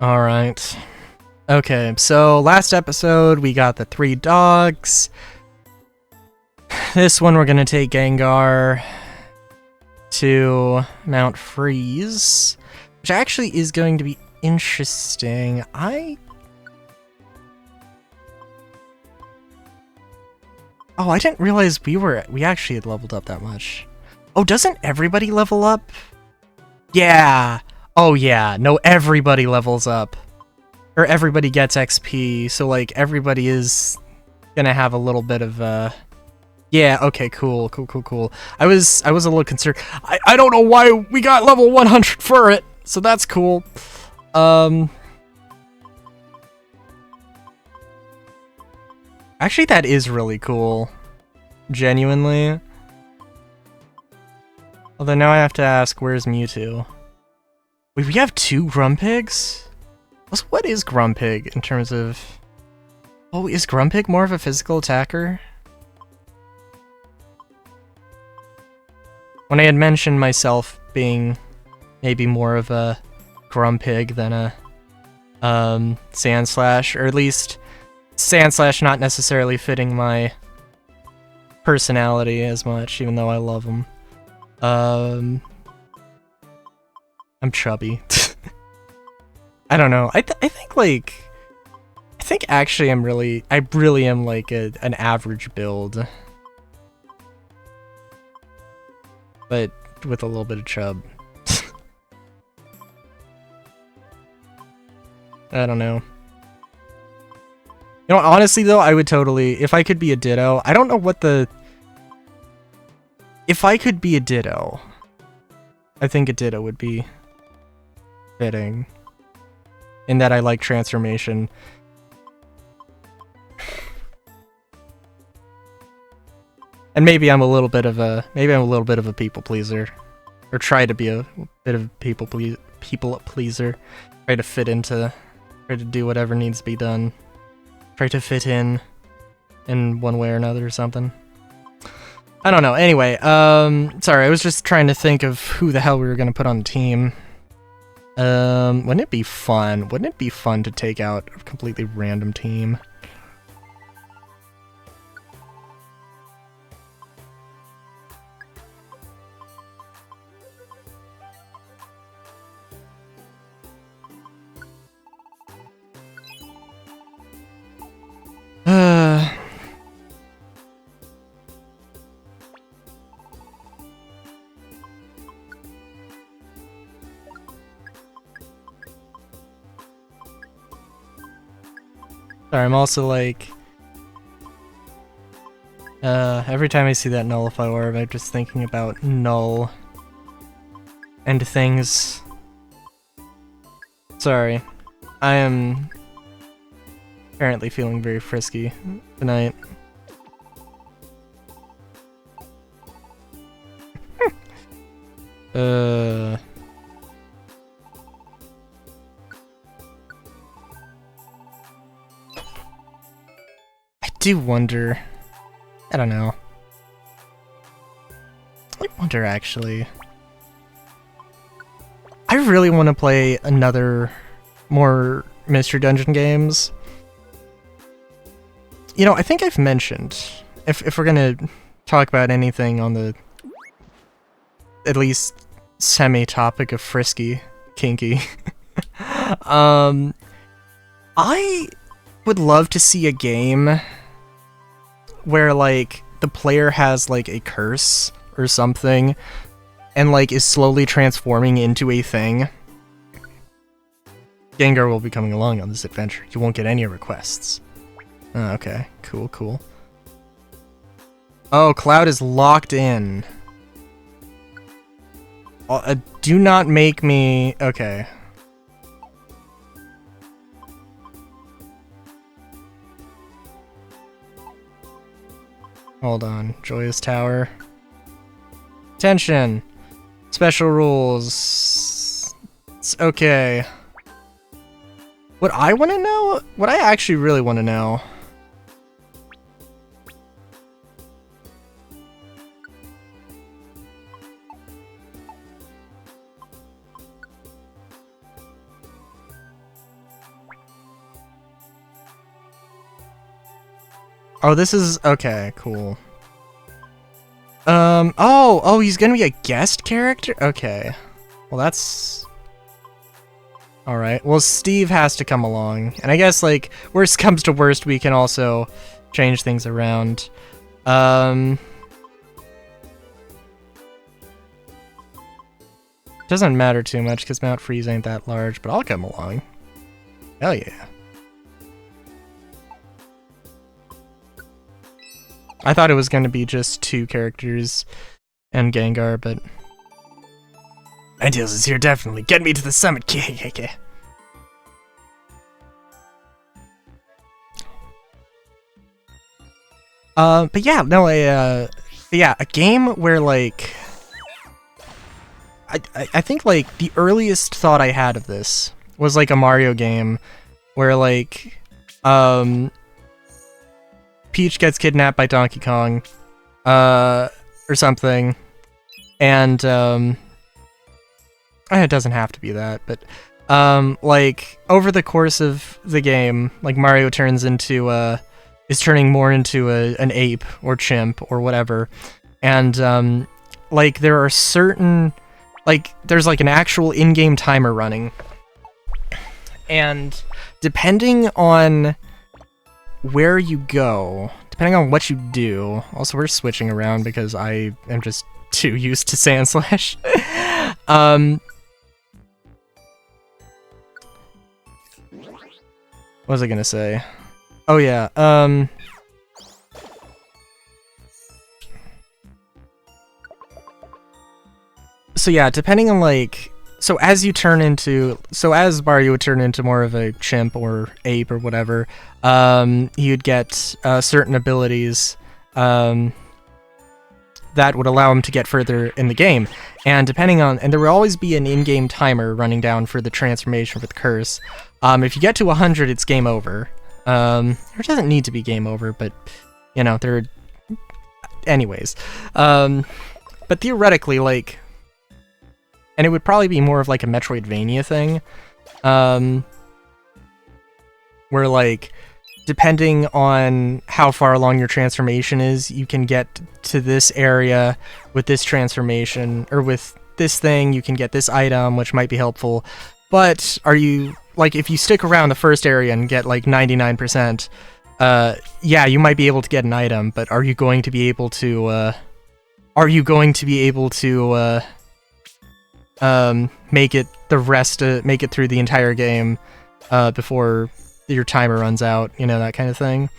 Alright. Okay, so last episode we got the 3 dogs. This one we're gonna take Gengar to Mount Freeze, which actually is going to be interesting. Oh, I didn't realize we actually had leveled up that much. Oh, doesn't everybody level up? Yeah. Oh yeah, no, everybody levels up. Or everybody gets XP, so like everybody is gonna have a little bit of yeah, okay, cool. I was a little concerned. I don't know why we got level 100 for it, so that's cool. Actually that is really cool. Genuinely. Although now I have to ask, where's Mewtwo? Wait, we have 2 Grumpigs? Also, what is Grumpig in terms of... Oh, is Grumpig more of a physical attacker? When I had mentioned myself being maybe more of a Grumpig than a Sandslash, or at least Sandslash not necessarily fitting my personality as much, even though I love him. I'm chubby. I don't know. I think actually I really am like an average build, but with a little bit of chub. I don't know. You know, honestly though, I would totally, if I could be a Ditto, I don't know what the... If I could be a Ditto, I think a Ditto would be fitting. In that I like transformation. And maybe I'm a little bit of a people pleaser. Or try to be a bit of a people pleaser. Try to fit into, try to do whatever needs to be done. Try to fit in one way or another or something. I don't know. Anyway, sorry, I was just trying to think of who the hell we were gonna put on the team. Wouldn't it be fun? Wouldn't it be fun to take out a completely random team? Sorry, I'm also like... every time I see that Nullify Orb, I'm just thinking about Null. And things. Sorry. I am... apparently feeling very frisky tonight. I do wonder... I don't know. I wonder, actually. I really want to play more Mystery Dungeon games. You know, I think I've mentioned, if we're gonna talk about anything on the, at least, semi-topic of frisky, kinky, I would love to see a game where, like, the player has, like, a curse or something, and, like, is slowly transforming into a thing. Gengar will be coming along on this adventure. You won't get any requests. Oh, okay. Cool. Oh, Cloud is locked in. Do not make me... Okay. Hold on. Joyous Tower. Attention! Special rules. It's okay. What I want to know? What I actually really want to know... Oh, this is okay. Cool. He's gonna be a guest character. Okay. Well, that's all right. Well, Steve has to come along, and I guess like worst comes to worst, we can also change things around. Doesn't matter too much because Mount Freeze ain't that large, but I'll come along. Hell yeah. I thought it was going to be just 2 characters and Gengar, but... Ninetales is here, definitely. Get me to the summit, KKK. But yeah, no, a game where, like... I think, like, the earliest thought I had of this was, like, a Mario game where, like, Peach gets kidnapped by Donkey Kong, or something, and, it doesn't have to be that, but, like, over the course of the game, like, Mario is turning more into an ape, or chimp, or whatever, and, like, there are certain... Like, there's like an actual in-game timer running. And depending on where you go, depending on what you do, also we're switching around because I am just too used to Sandslash. What was I gonna say? Oh yeah, so yeah, depending on like, so as Mario would turn into more of a chimp or ape or whatever, you'd get certain abilities that would allow him to get further in the game. And and there will always be an in-game timer running down for the transformation with Curse. If you get to 100, it's game over. It doesn't need to be game over, but you know, anyways. But theoretically, like, and it would probably be more of like a Metroidvania thing, where like, depending on how far along your transformation is, you can get to this area with this transformation, or with this thing, you can get this item, which might be helpful. But like, if you stick around the first area and get like 99%, yeah, you might be able to get an item, but are you going to be able to, make it through the entire game before your timer runs out, you know, that kind of thing.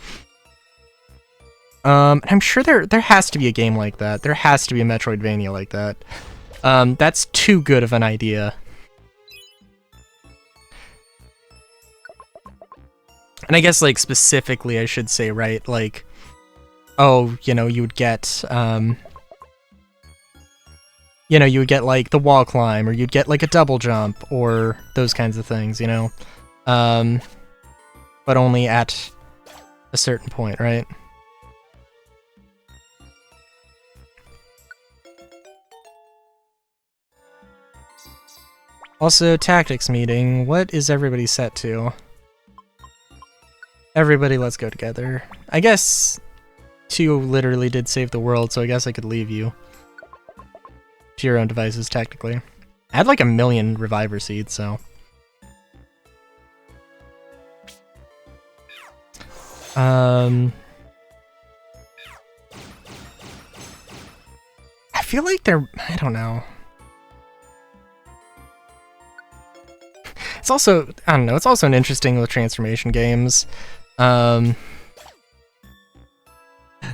I'm sure there has to be a game like that. There has to be a Metroidvania like that. That's too good of an idea. And I guess, like, specifically I should say, right, like, oh, you know, you would get like the wall climb, or you'd get like a double jump, or those kinds of things, you know? But only at a certain point, right? Also, tactics meeting. What is everybody set to? Everybody, let's go together. I guess 2 literally did save the world, so I guess I could leave you to your own devices, technically. I had like 1 million reviver seeds, so... I feel like they're... I don't know. It's also... I don't know, it's also an interesting with transformation games. The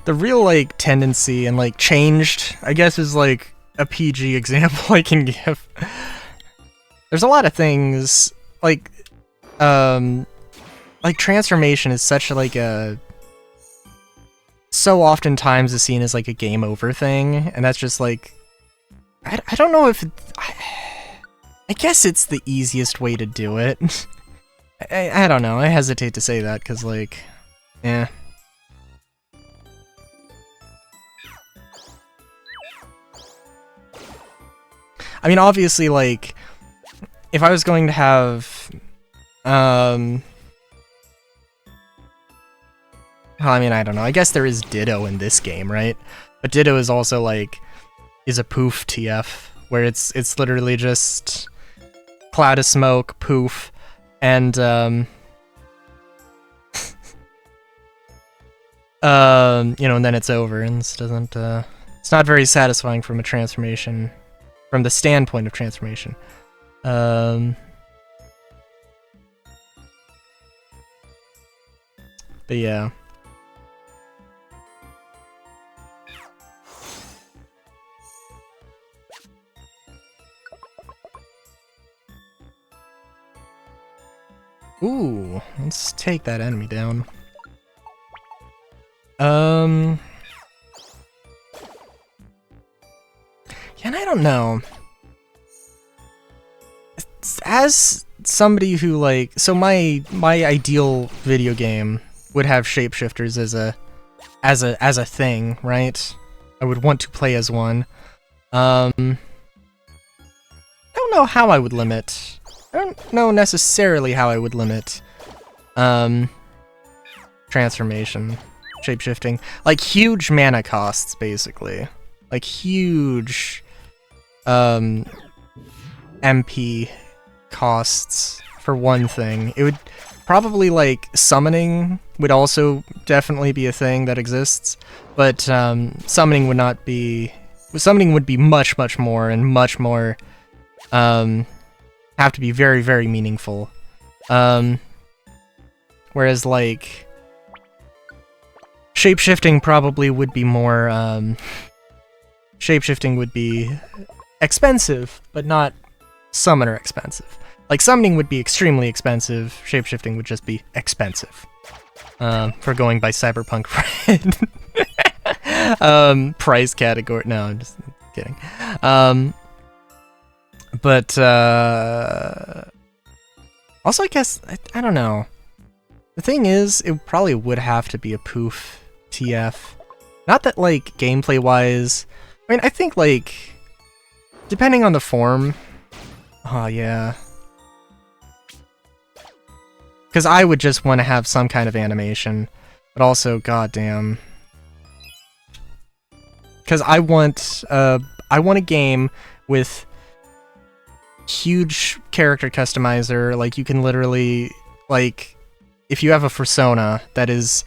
real, like, tendency and, like, changed, I guess, is, like, a PG example I can give. There's a lot of things, like transformation is such like a... so oftentimes is seen as like a game over thing, and that's just like... I don't know if... I guess it's the easiest way to do it. I don't know, I hesitate to say that, because like... eh. I mean, obviously, like, if I was going to have, Well, I mean, I don't know. I guess there is Ditto in this game, right? But Ditto is also like is a poof TF, where it's literally just cloud of smoke, poof, and you know, and then it's over, and this doesn't it's not very satisfying from a transformation, from the standpoint of transformation. But yeah. Ooh, let's take that enemy down. Yeah, and I don't know. As somebody who like, so my ideal video game would have shapeshifters as a thing, right? I would want to play as one. I don't know how I would limit. I don't know necessarily how I would limit transformation, shapeshifting. Like huge mana costs, basically. Like huge MP costs for one thing. It would probably, like, summoning would also definitely be a thing that exists, but summoning would not be... Summoning would be much, much more, and much more have to be very, very meaningful. Whereas, like, shapeshifting probably would be more, shapeshifting would be expensive, but not summoner expensive. Like, summoning would be extremely expensive, shapeshifting would just be expensive. For going by Cyberpunk Red. Price category. No, I'm just kidding. But, also, I guess, I don't know. The thing is, it probably would have to be a poof TF. Not that, like, gameplay-wise... I mean, I think, like, depending on the form... Oh, yeah. Because I would just want to have some kind of animation. But also, goddamn... Because I want a game with huge character customizer. Like, you can literally, like, if you have a persona that is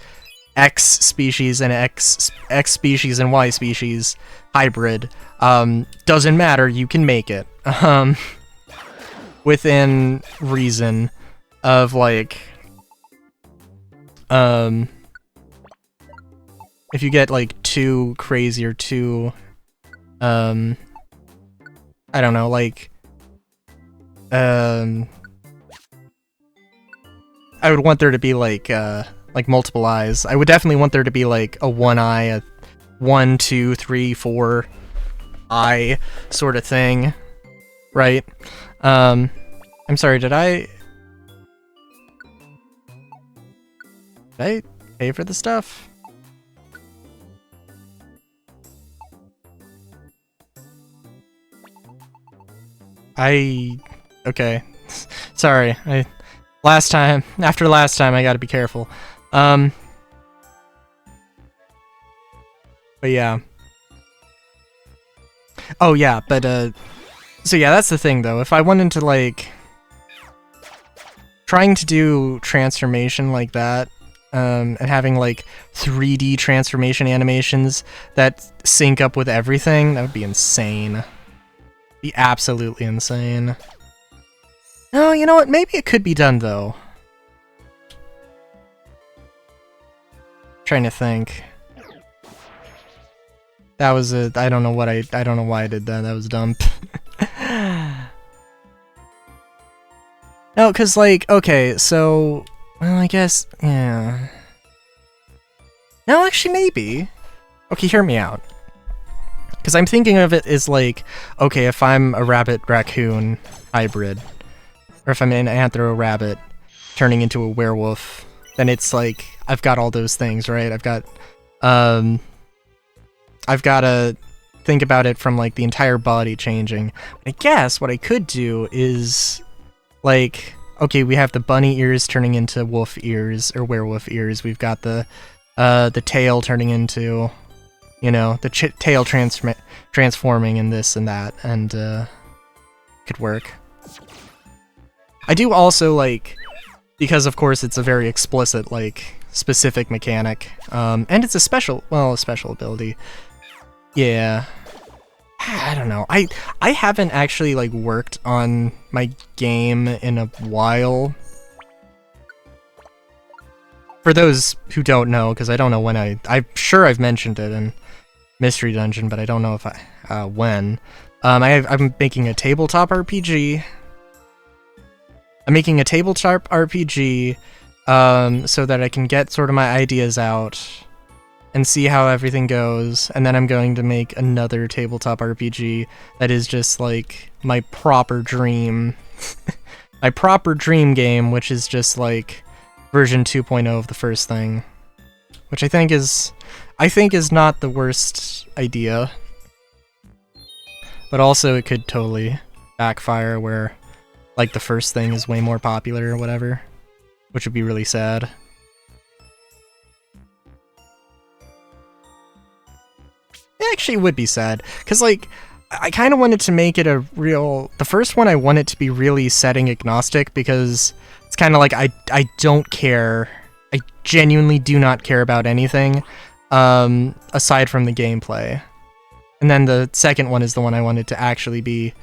X species and X species and Y species hybrid, doesn't matter, you can make it. Within reason of, like, if you get, like, too crazy or too, I don't know, like, I would want there to be, like multiple eyes. I would definitely want there to be, like, a one eye, a 1, 2, 3, 4 eye sort of thing, right? I'm sorry, did I pay for the stuff? Okay. Sorry, after last time, I gotta be careful. But yeah. Oh yeah, but so yeah, that's the thing though. If I wanted to, like, trying to do transformation like that, and having, like, 3D transformation animations that sync up with everything, that would be insane. Be absolutely insane. No, you know what? Maybe it could be done though. Trying to think. That was a... I don't know why I did that. That was dumb. No, cause, like, okay, so... Well, I guess... Yeah... No, actually, maybe. Okay, hear me out. Because I'm thinking of it as, like, okay, if I'm a rabbit-raccoon hybrid, or if I'm an anthro-rabbit turning into a werewolf, then it's like, I've got all those things, right? I've got to think about it from, like, the entire body changing. I guess what I could do is, like, okay, we have the bunny ears turning into wolf ears, or werewolf ears. We've got the the tail turning into, you know, the tail transforming and this and that, and could work. I do also like, because of course it's a very explicit, like, specific mechanic, and it's a special ability. Yeah. I don't know. I haven't actually, like, worked on my game in a while. For those who don't know, because I don't know when I'm sure I've mentioned it in Mystery Dungeon, but I don't know if when. I'm making a tabletop RPG. I'm making a tabletop RPG, so that I can get sort of my ideas out and see how everything goes, and then I'm going to make another tabletop RPG that is just like my proper dream, my proper dream game, which is just like version 2.0 of the first thing, which I think is not the worst idea, but also it could totally backfire where like the first thing is way more popular or whatever, which would be really sad. It actually would be sad, because, like, I kind of wanted to make it a real... The first one I want it to be really setting agnostic, because it's kind of like I don't care. I genuinely do not care about anything aside from the gameplay. And then the second one is the one I wanted to actually be...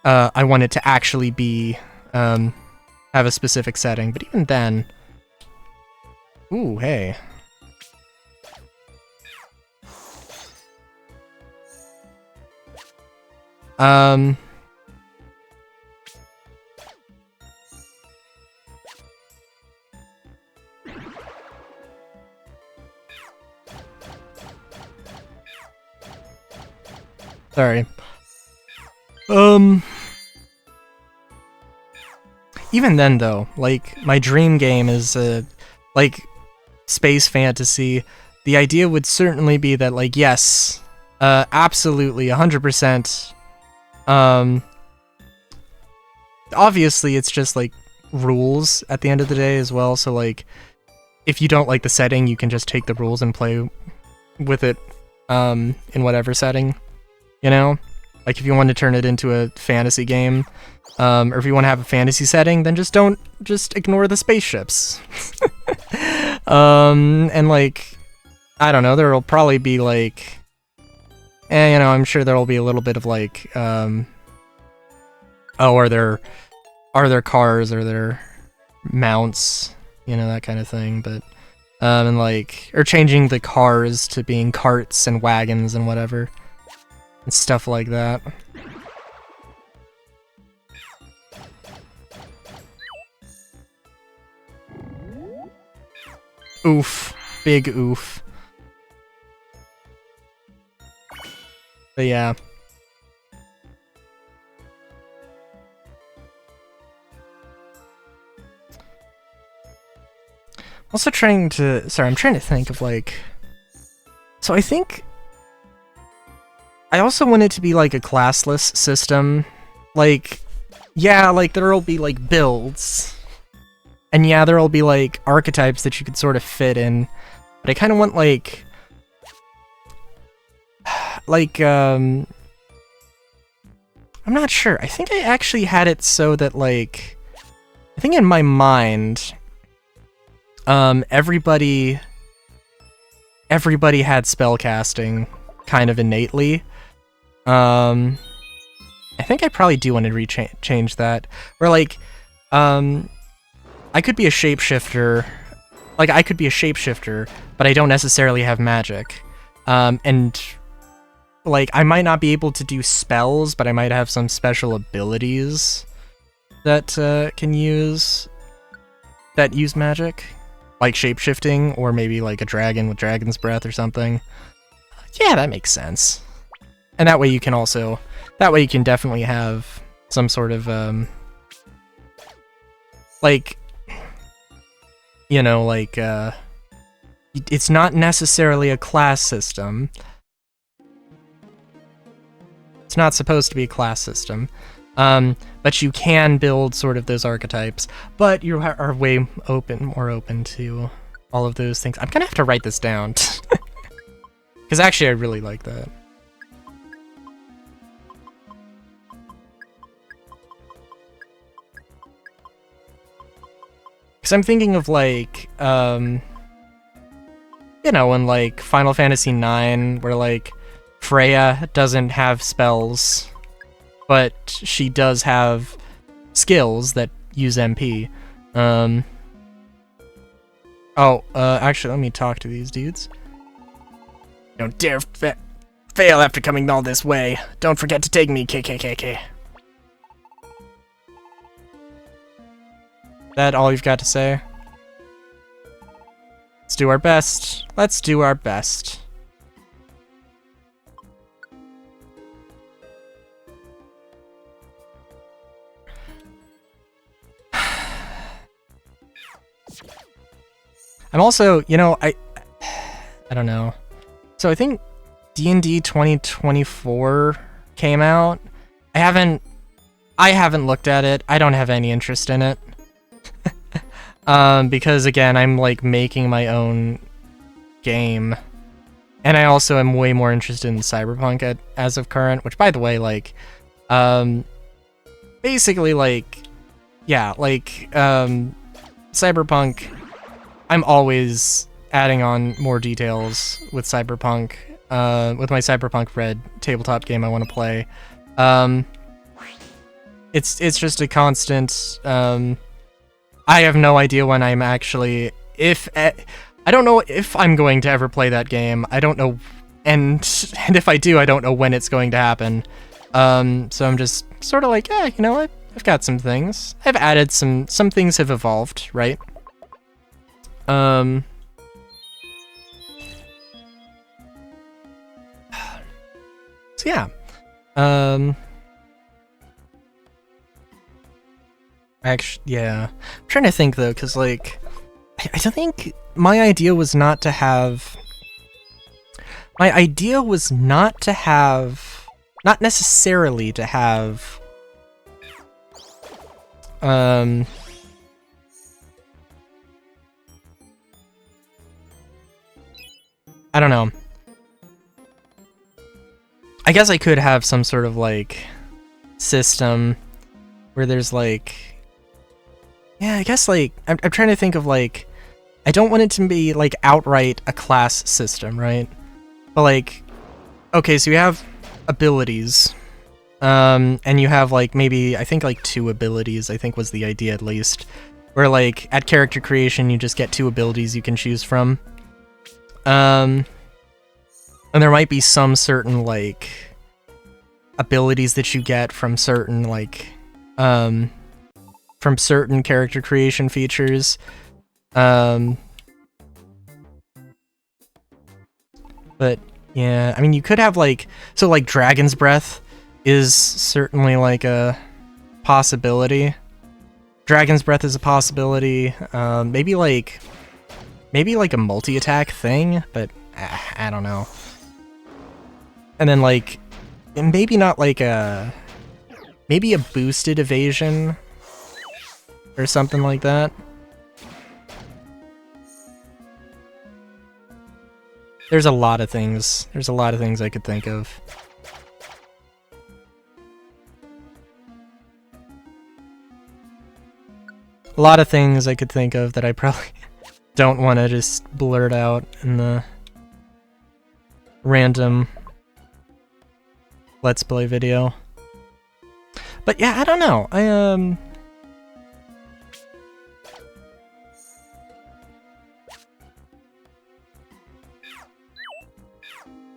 have a specific setting, but even then... Ooh, hey. Sorry. Even then, though, like, my dream game is, like, space fantasy. The idea would certainly be that, like, yes, absolutely, 100%, obviously it's just, like, rules at the end of the day as well, so, like, if you don't like the setting, you can just take the rules and play with it, in whatever setting, you know? Like, if you want to turn it into a fantasy game, or if you want to have a fantasy setting, then just ignore the spaceships. And, like, I don't know, there'll probably be, like, you know, I'm sure there'll be a little bit of, like, oh, are there cars, are there mounts, you know, that kind of thing, but, and, like, or changing the cars to being carts and wagons and whatever, and stuff like that. Oof. Big oof. But yeah. Also trying to... Sorry, I'm trying to think of, like... So I think... I also want it to be, like, a classless system. Like, yeah, like, there'll be, like, builds. And yeah, there'll be, like, archetypes that you could sort of fit in. But I kind of want, like... I'm not sure. I think I actually had it so that, like... I think in my mind... everybody had spellcasting kind of innately. I think I probably do want to change that. Where, like, I could be a shapeshifter. Like, I could be a shapeshifter, but I don't necessarily have magic. And, like, I might not be able to do spells, but I might have some special abilities that use magic. Like shapeshifting, or maybe like a dragon with dragon's breath or something. Yeah, that makes sense. And that way you can also... That way you can definitely have some sort of, like... You know, like, it's not necessarily a class system. It's not supposed to be a class system. But you can build sort of those archetypes. But you are way more open to all of those things. I'm gonna have to write this down. Because actually I really like that. Because I'm thinking of like, you know, in like Final Fantasy IX, where like Freya doesn't have spells, but she does have skills that use MP. Actually, let me talk to these dudes. Don't dare fail after coming all this way. Don't forget to take me, KKKK. That all you've got to say? Let's do our best. Let's do our best. I'm also, you know, I don't know. So I think D&D 2024 came out. I haven't looked at it. I don't have any interest in it. Because again, I'm like making my own game. And I also am way more interested in Cyberpunk as of current, which by the way, like, basically like, yeah, like, Cyberpunk, I'm always adding on more details with Cyberpunk, with my Cyberpunk Red tabletop game I want to play. It's just a constant, I have no idea when I'm actually, I don't know if I'm going to ever play that game. I don't know, and if I do, I don't know when it's going to happen. So I'm just sort of like, yeah, you know what? I've got some things. I've added some things have evolved, right? So yeah. Actually, yeah. I'm trying to think though, because like, I don't think my idea was not to have. My idea was not to have, not necessarily to have. I don't know. I guess I could have some sort of like system where there's like, yeah, I guess like I'm trying to think of like, I don't want it to be like outright a class system, right? But like, okay, so you have abilities, and you have like maybe I think like 2 abilities. I think was the idea at least, where like at character creation you just get 2 abilities you can choose from. And there might be some certain, like, abilities that you get from certain, like, from certain character creation features. But, yeah, I mean, you could have, like, so, like, Dragon's Breath is certainly, like, a possibility. Dragon's Breath is a possibility. Maybe, like a multi-attack thing, but I don't know. And then, like, maybe not like maybe a boosted evasion or something like that. There's a lot of things. There's a lot of things I could think of. A lot of things I could think of that I probably don't want to just blurt out in the random Let's Play video. But yeah, I don't know.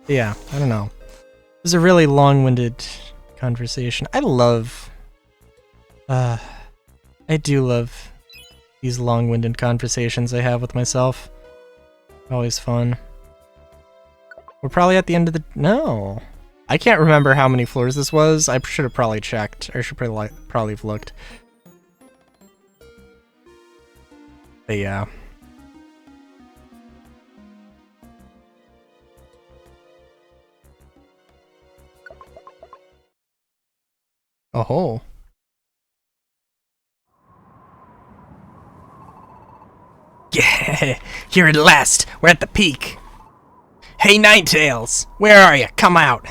Yeah, I don't know. It was a really long-winded conversation. I do love these long-winded conversations I have with myself. Always fun. We're probably at the end of the... No. I can't remember how many floors this was. I should have probably checked. Or should probably have looked. But yeah. Oh. Yeah. Here at last, we're at the peak. Hey, Ninetales, where are you? Come out.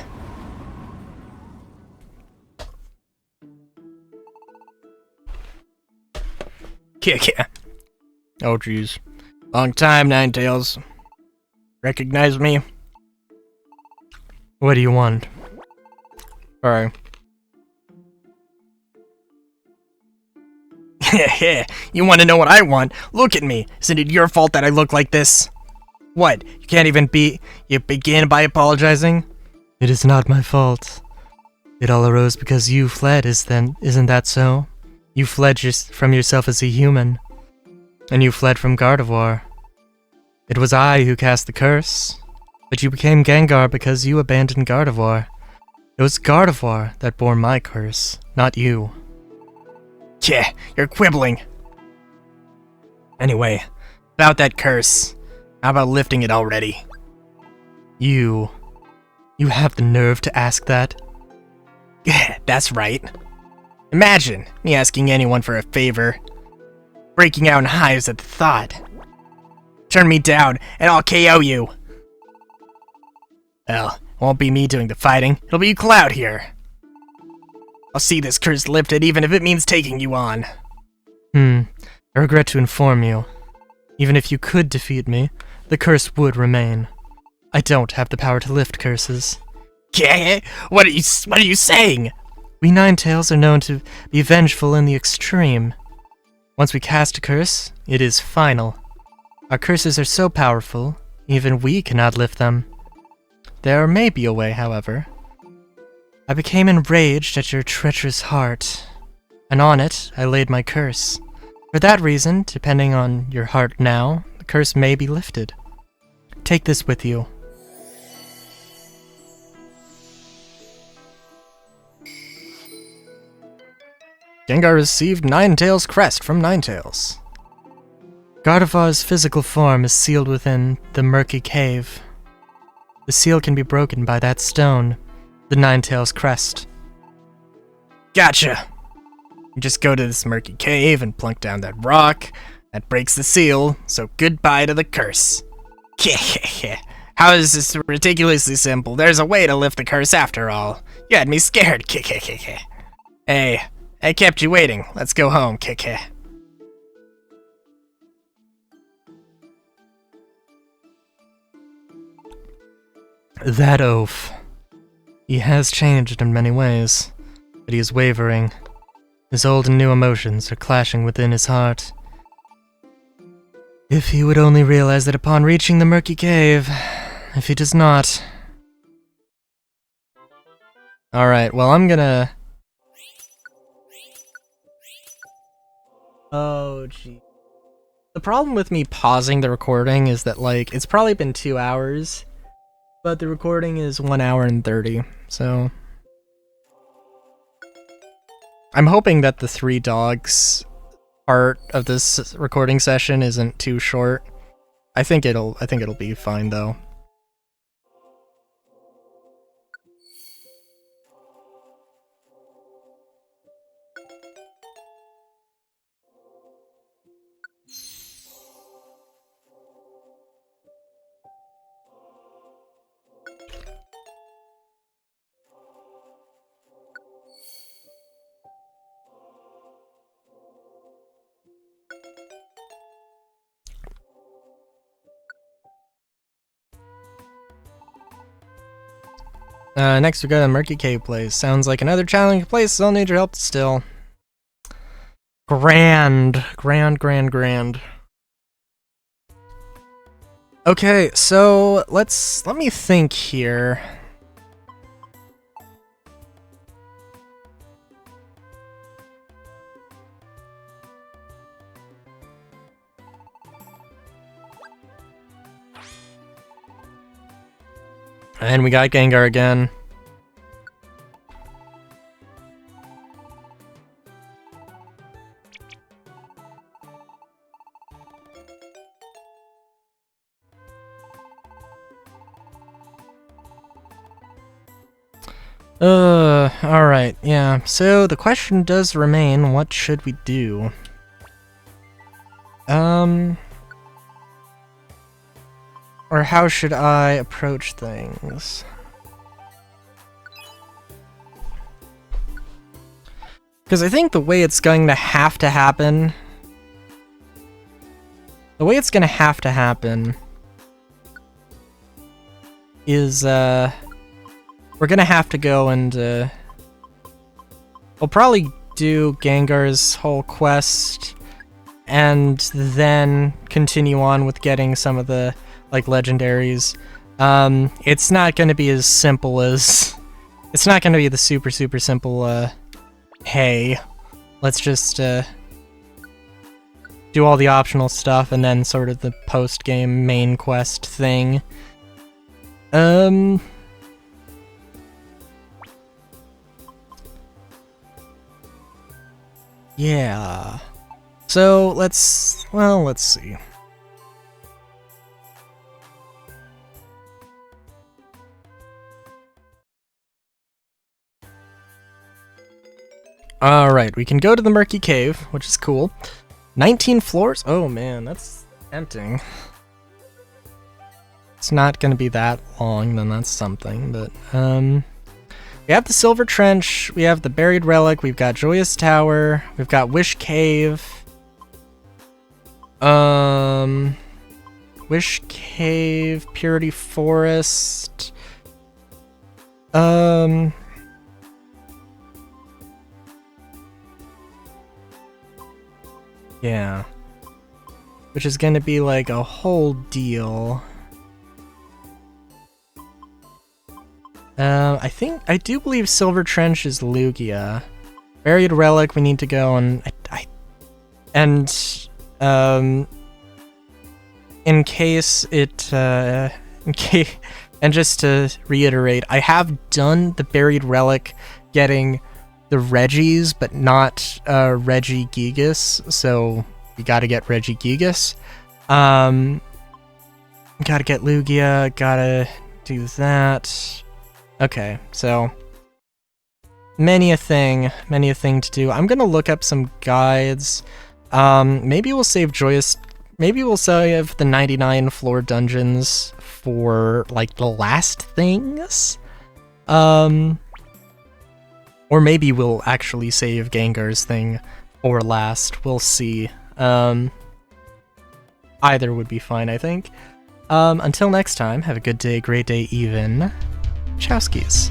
Yeah. Oh, jeez. Long time, Ninetales. Recognize me? What do you want? Sorry. You want to know what I want? Look at me. Isn't it your fault that I look like this? What? You can't even you begin by apologizing? It is not my fault. It all arose because you fled, isn't that so? You fled from yourself as a human. And you fled from Gardevoir. It was I who cast the curse. But you became Gengar because you abandoned Gardevoir. It was Gardevoir that bore my curse, not you. Yeah, you're quibbling. Anyway, about that curse, how about lifting it already? You have the nerve to ask that? That's right. Imagine me asking anyone for a favor, breaking out in hives at the thought. Turn me down, and I'll KO you. Well, it won't be me doing the fighting, it'll be Cloud here. I'll see this curse lifted even if it means taking you on. I regret to inform you. Even if you could defeat me, the curse would remain. I don't have the power to lift curses. Yeah? What are you saying? We Ninetales are known to be vengeful in the extreme. Once we cast a curse, it is final. Our curses are so powerful, even we cannot lift them. There may be a way, however. I became enraged at your treacherous heart, and on it I laid my curse. For that reason, depending on your heart now, the curse may be lifted. Take this with you. Gengar received Ninetales' crest from Ninetales. Gardevoir's physical form is sealed within the murky cave. The seal can be broken by that stone, the Ninetales crest. Gotcha! You just go to this murky cave and plunk down that rock. That breaks the seal, so goodbye to the curse. How is this ridiculously simple? There's a way to lift the curse after all. You had me scared. Hey, I kept you waiting. Let's go home. That oaf. He has changed in many ways, but he is wavering. His old and new emotions are clashing within his heart. If he would only realize that upon reaching the murky cave, if he does not... Alright, well I'm gonna... Oh, gee. The problem with me pausing the recording is that, like, it's probably been 2 hours, but the recording is 1 hour and 30, so... I'm hoping that the 3 dogs part of this recording session isn't too short. I think it'll be fine though. Next we got a Murky Cave place. Sounds like another challenging place, I'll need your help still. Grand. Okay, so let me think here. And we got Gengar again. Alright, yeah. So the question does remain, what should we do? Or how should I approach things? Because I think the way it's going to have to happen... The way it's going to have to happen... is, we're going to have to go and, we'll probably do Gengar's whole quest, and then continue on with getting some of the, like, legendaries. It's not going to be as simple as... It's not going to be the super simple, hey, let's just, do all the optional stuff and then sort of the post-game main quest thing. Yeah. So, let's see. Alright, we can go to the Murky Cave, which is cool. 19 floors? Oh man, that's tempting. It's not gonna be that long, then that's something, but, we have the Silver Trench, we have the Buried Relic, we've got Joyous Tower, we've got Wish Cave. Wish Cave, Purity Forest. Yeah. Which is gonna be like a whole deal. I do believe Silver Trench is Lugia. Buried Relic, we need to go and in case it, and just to reiterate, I have done the Buried Relic getting the Regis, but not, Regigigas, so we gotta get Regigigas. Gotta get Lugia, gotta do that. Okay, so many a thing to do. I'm gonna look up some guides. Maybe we'll save the 99 floor dungeons for, like, the last things? Or maybe we'll actually save Gengar's thing for last. We'll see. Either would be fine, I think. Until next time, have a good day, great day even. Chowskis.